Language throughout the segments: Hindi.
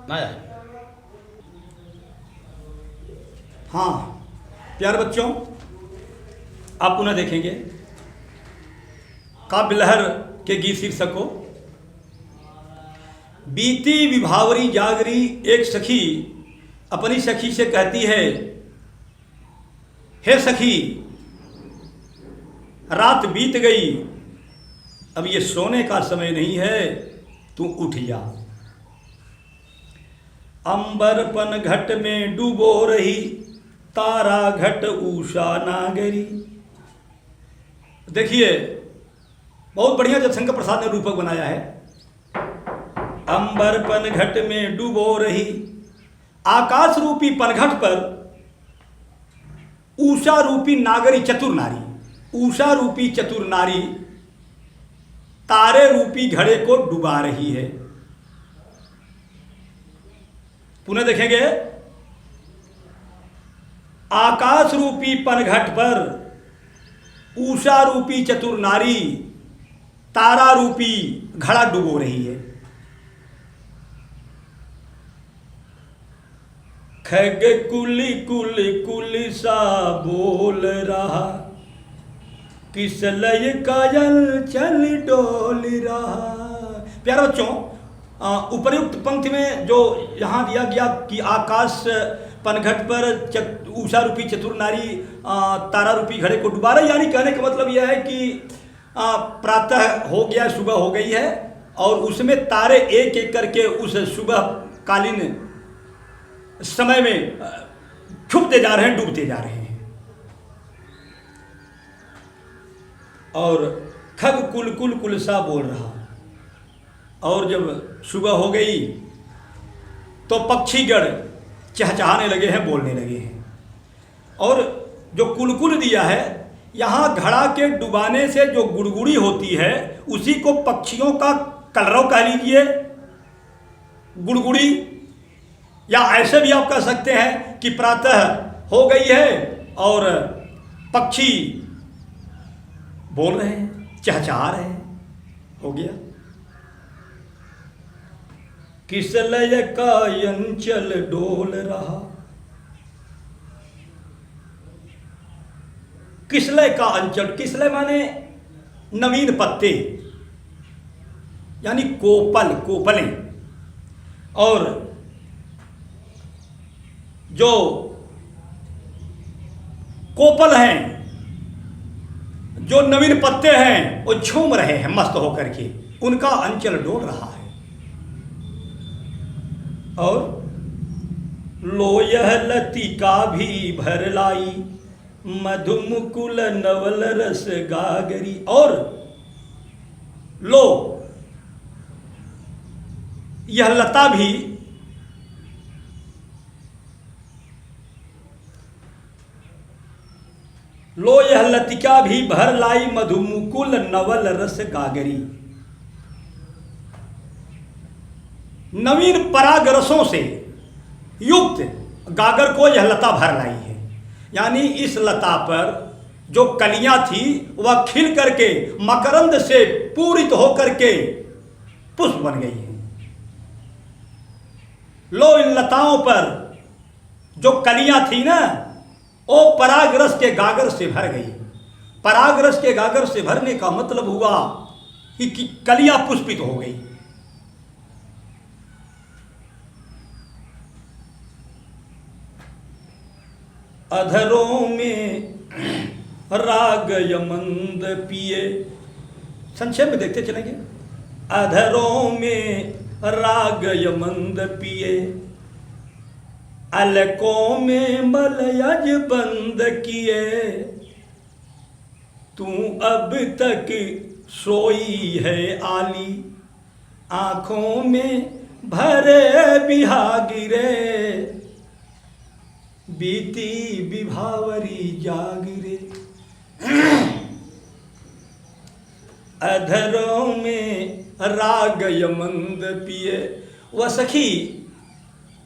ना आए। हाँ प्यारे बच्चों, आप पुनः देखेंगे काव्य लहर के गीत शीर्षक को। बीती विभावरी जागरी एक सखी अपनी सखी से कहती है, हे सखी रात बीत गई, अब ये सोने का समय नहीं है, तू उठ जा। अंबरपन घट में डूबो रही, तारा घट उषा नागरी। देखिए बहुत बढ़िया जयशंकर प्रसाद ने रूपक बनाया है। अंबरपन घट में डूबो रही, आकाश रूपी पनघट पर उषा रूपी नागरी चतुर नारी, उषा रूपी चतुर नारी तारे रूपी घड़े को डुबा रही है। पुनः देखेंगे, आकाश रूपी पनघट पर उषा रूपी चतुर नारी तारा रूपी घड़ा डुबो रही है। खग कुली कुली कुली सा बोल रहा, किस लय कायल चल डोल रहा। प्यारे बच्चों, उपर्युक्त पंक्ति में जो यहाँ दिया गया कि आकाश पनघट पर उषा रूपी चतुर नारी तारा रूपी घड़े को डुबा रही, यानी कहने का मतलब यह है कि प्रातः हो गया, सुबह हो गई है और उसमें तारे एक एक करके उस सुबह कालीन समय में छुपते जा रहे हैं, डूबते जा रहे हैं। और खग कुल कुल कुल सा बोल रहा, और जब सुबह हो गई तो पक्षीगण चहचहाने लगे हैं, बोलने लगे हैं। और जो कुलकुल दिया है, यहाँ घड़ा के डुबाने से जो गुड़गुड़ी होती है उसी को पक्षियों का कलरव कह लीजिए, गुड़गुड़ी, या ऐसे भी आप कह सकते हैं कि प्रातः हो गई है और पक्षी बोल रहे हैं, चहचहा रहे हैं, हो गया। किस लय का अंचल डोल रहा, किसलय का अंचल, किसलय माने नवीन पत्ते यानी कोपल, कोपलें। और जो कोपल हैं, जो नवीन पत्ते हैं, वो झूम रहे हैं मस्त होकर के, उनका अंचल डोल रहा है। और लो यह लतिका भी भर लाई, मधुमुकुल नवल रस गागरी। और लो यह लता भी लो यह लतिका भी भर लाई, मधुमुकुल नवल रस गागरी। नवीन पराग रसों से युक्त गागर को यह लता भर लाई है, यानी इस लता पर जो कलियां थी वह खिल करके मकरंद से पूरित होकर के पुष्प बन गई है। लो इन लताओं पर जो कलियां थी ना, वो पराग रस के गागर से भर गई। पराग रस के गागर से भरने का मतलब हुआ कि कलियां पुष्पित हो गई। अधरों में राग यमंद पिए, संक्षेप में देखते चलेंगे। अधरों में राग यमंद पिए, अलकों में मलयज बंद किए, तू अब तक सोई है आली, आंखों में भरे बिहागिरे, बीती विभावरी जागिरे। अधरों में राग यमंद पिए। वह सखी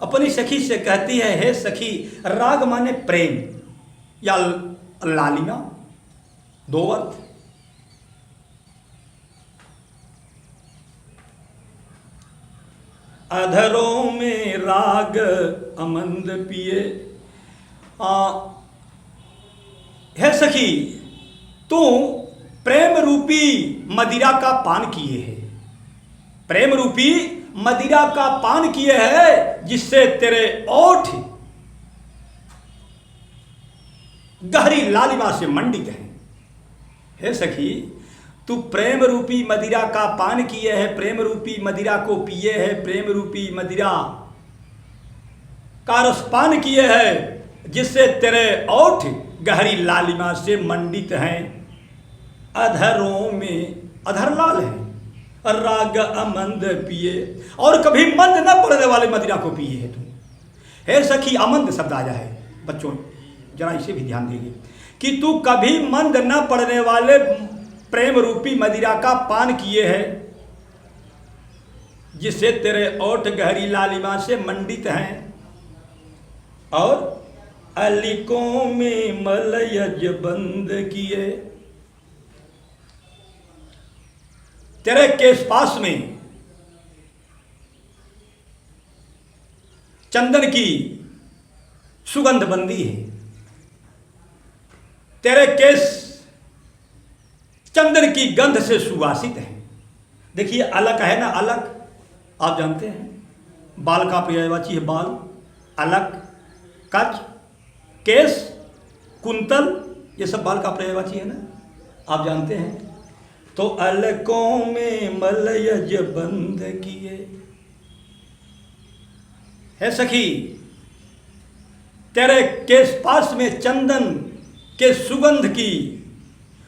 अपनी सखी से कहती है, हे सखी, राग माने प्रेम या लालिमा, दो अर्थ। अधरों में राग अमंद पिए। है सखी, तू प्रेम रूपी मदिरा का पान किए है, प्रेम रूपी मदिरा का पान किए है, जिससे तेरे ओठ गहरी लालिमा से मंडित हैं। हे सखी, तू प्रेम रूपी मदिरा का पान किए है, प्रेम रूपी मदिरा को पिए है, प्रेम रूपी मदिरा का रसपान किए है, जिससे तेरे ओठ गहरी लालिमा से मंडित हैं। अधरों में, अधर लाल है, राग अमंद पिए, और कभी मंद न पड़ने वाले मदिरा को पिए है तू। हे सखी, अमंद शब्द आया है, बच्चों जरा इसे भी ध्यान दीजिए कि तू कभी मंद न पड़ने वाले प्रेम रूपी मदिरा का पान किए है, जिससे तेरे ओठ गहरी लालिमा से मंडित हैं। और अलिकों में मलयज बंद किए, तेरे केश पास में चंदन की सुगंध बंदी है, तेरे केश चंदन की गंध से सुवासित है। देखिए अलक है ना, अलक आप जानते हैं, बाल का पर्यायवाची है बाल, अलक, कच, केश, कुंतल, ये सब बाल का पर्यायवाची है ना, आप जानते हैं। तो अलकों में मलयज बंद किए। है सखी, तेरे केश पास में चंदन के सुगंध की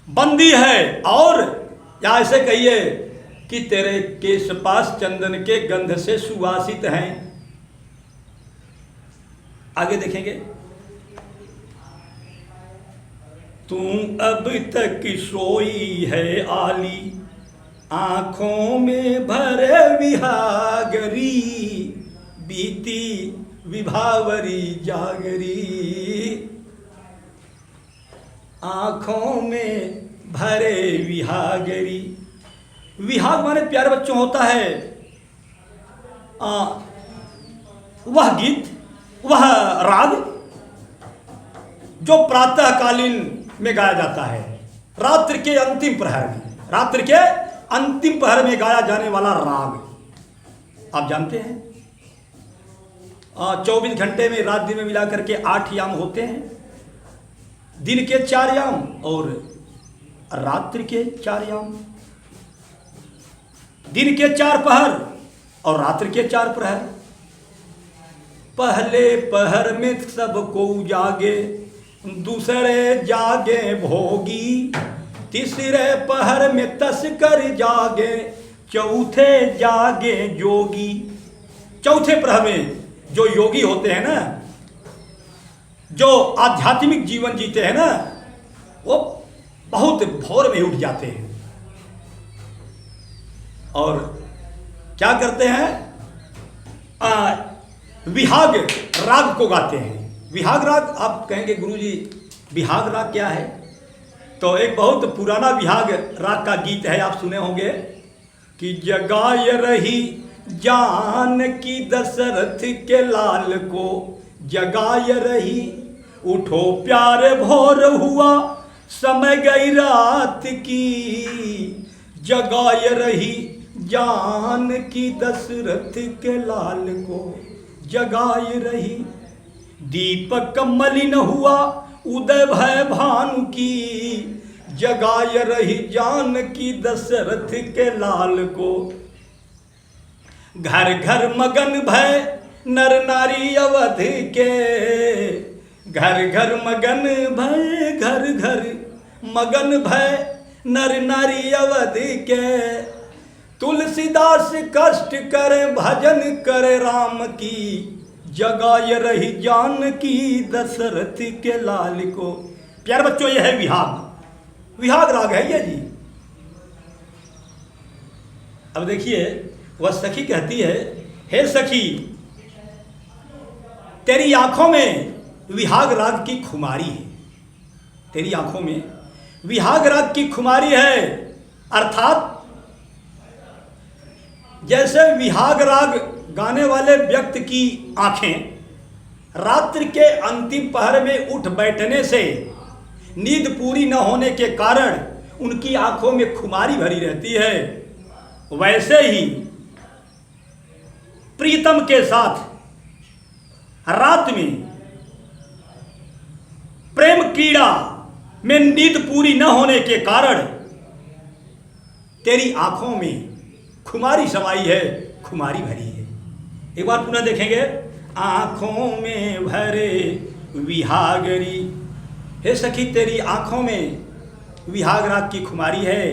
बंदी है, और या ऐसे कहिए कि तेरे केश पास चंदन के गंध से सुवासित हैं। आगे देखेंगे, तू अब तक सोई है आली, आंखों में भरे विहागरी, बीती विभावरी जागरी। आंखों में भरे विहागरी, विहाग माने प्यारे बच्चों होता है वह गीत, वह राग जो प्रातःकालीन में गाया जाता है, रात्रि के अंतिम प्रहर में, रात्रि के अंतिम प्रहर में गाया जाने वाला राग आप जानते हैं। 24 घंटे में, रात दिन में मिला करके 8 याम होते हैं, दिन के 4 याम और रात्रि के 4 याम, दिन के 4 पहर और रात्रि के 4 प्रहर। पहले पहर में सबको जागे, दूसरे जागे भोगी, तीसरे पहर में तस्कर जागे, चौथे जागे जोगी। चौथे प्रहर में जो योगी होते हैं ना, जो आध्यात्मिक जीवन जीते हैं ना, वो बहुत भोर में उठ जाते हैं और क्या करते हैं, विहाग राग को गाते हैं। विहाग राग, आप कहेंगे गुरुजी विहाग राग क्या है? तो एक बहुत पुराना विहाग राग का गीत है, आप सुने होंगे कि जगाय रही जानकी दशरथ के लाल को, जगाय रही उठो प्यारे भोर हुआ समय गई रात की, जगाय रही जानकी दशरथ के लाल को, जगाय रही। दीपक मलिन हुआ उदय भय भानु की, जगाय रही जानकी दशरथ के लाल को। घर घर मगन भय नर नारी अवध के, घर घर मगन भय, घर घर मगन भय नर नारी अवध के। तुलसीदास कष्ट करे भजन करे राम की, जगाय रही जानकी दशरथ के लाल को। प्यारे बच्चों, यह है विहाग, विहाग राग है ये जी। अब देखिए, वह सखी कहती है, हे सखी, तेरी आंखों में विहाग राग की खुमारी है, तेरी आंखों में विहाग राग की खुमारी है। अर्थात जैसे विहाग राग गाने वाले व्यक्ति की आंखें रात्रि के अंतिम पहर में उठ बैठने से नींद पूरी न होने के कारण उनकी आंखों में खुमारी भरी रहती है, वैसे ही प्रीतम के साथ रात में प्रेम कीड़ा में नींद पूरी न होने के कारण तेरी आंखों में खुमारी समाई है, खुमारी भरी है। एक बार पुनः देखेंगे। आंखों में भरे विहागरी, हे सखी तेरी आंखों में विहाग राग की खुमारी है।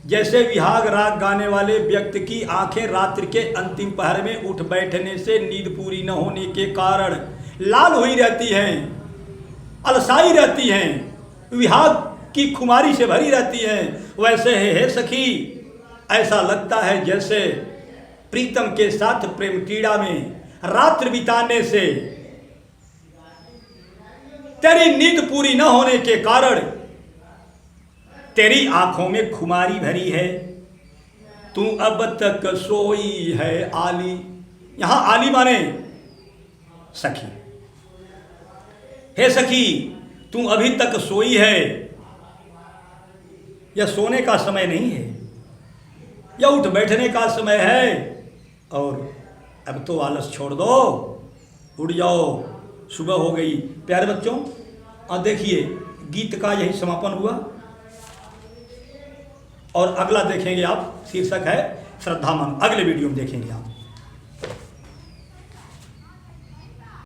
जैसे विहाग राग गाने वाले व्यक्ति की आंखें रात्रि के अंतिम पहर में उठ बैठने से नींद पूरी न होने के कारण लाल हुई रहती हैं, अलसाई रहती हैं, विहाग की खुमारी से भरी रहती हैं, वैसे है हे सखी ऐसा लगता है जैसे प्रीतम के साथ प्रेम कीड़ा में रात्रि बिताने से तेरी नींद पूरी न होने के कारण तेरी आंखों में खुमारी भरी है। तू अब तक सोई है आली, यहां आली माने सखी। हे सखी तू अभी तक सोई है, यह सोने का समय नहीं है, यह उठ बैठने का समय है, और अब तो आलस छोड़ दो, उठ जाओ, सुबह हो गई। प्यारे बच्चों, और देखिए गीत का यही समापन हुआ, और अगला देखेंगे आप, शीर्षक है श्रद्धा मन, अगले वीडियो में देखेंगे आप।